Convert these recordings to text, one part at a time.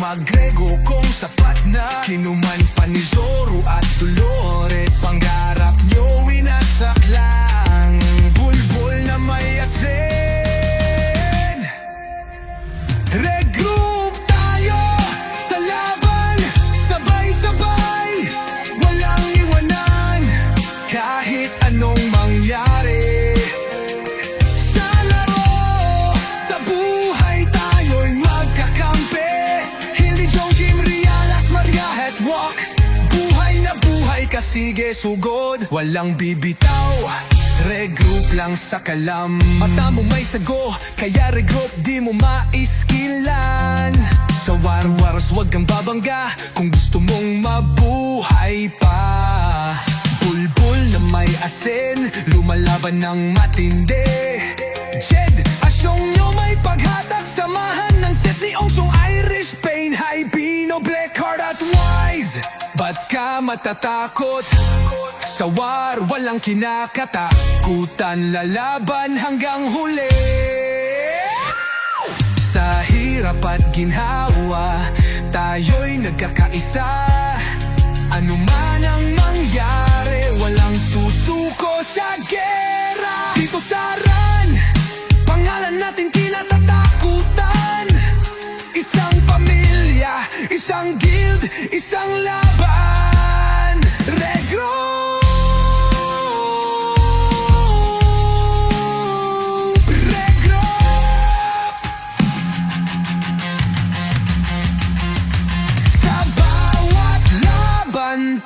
magrego kung sapat na. Kinuman pa ni Zoro at Dolores, pangarap nyo winasaklang bulbul na may asin. Regroup tayo sa laban, sabay-sabay, walang iwanan, kahit anong mangyari. Sa laro, sa buhay tayo'y magkakampi. Hindi John Kim, Rialas, Maria Hetwalk, buhay na buhay ka, sige sugod, walang bibitaw. Regroup lang sa kalam, mata mo may sago, kaya regroup di mo maiskilan. Sa war-wars wag kang babangga, kung gusto mong mabuhay pa. Bulbul na may asin, lumalaban ng matindi. Jed, asyong nyo may paghatak, samahan ng set ni Ongsong, Irish Pain, Haibino, Blackheart at Wise. Ba't ka matatakot? Sa war, walang kinakatakutan, lalaban hanggang huli. Sa hirap at ginhawa, tayo'y nagkakaisa. Ano man ang mangyari, walang susuko sa gera. Dito sa RAN, pangalan natin kinatatakutan. Isang pamilya, isang guild, isang laban. Regroup!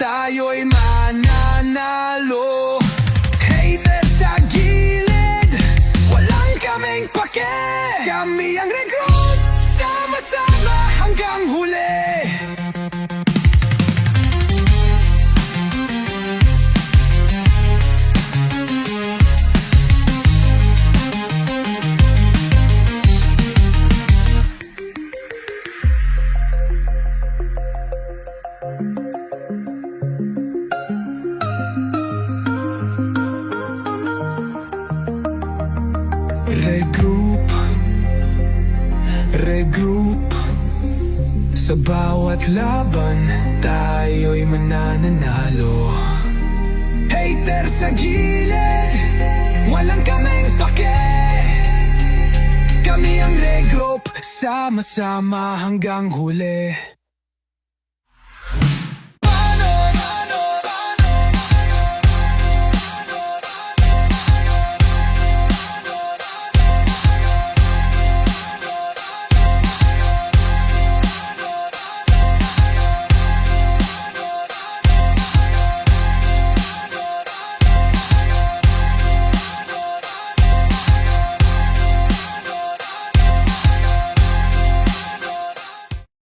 Tayo'y mananalo. Hater sa gilid, walang kaming pake. Kami ang regroup, sama-sama hanggang huli. Regroup, regroup. Sa bawat laban, tayo'y mananalo. Hater sa gilid, walang kaming pake. Kami ang regroup, sama-sama hanggang huli.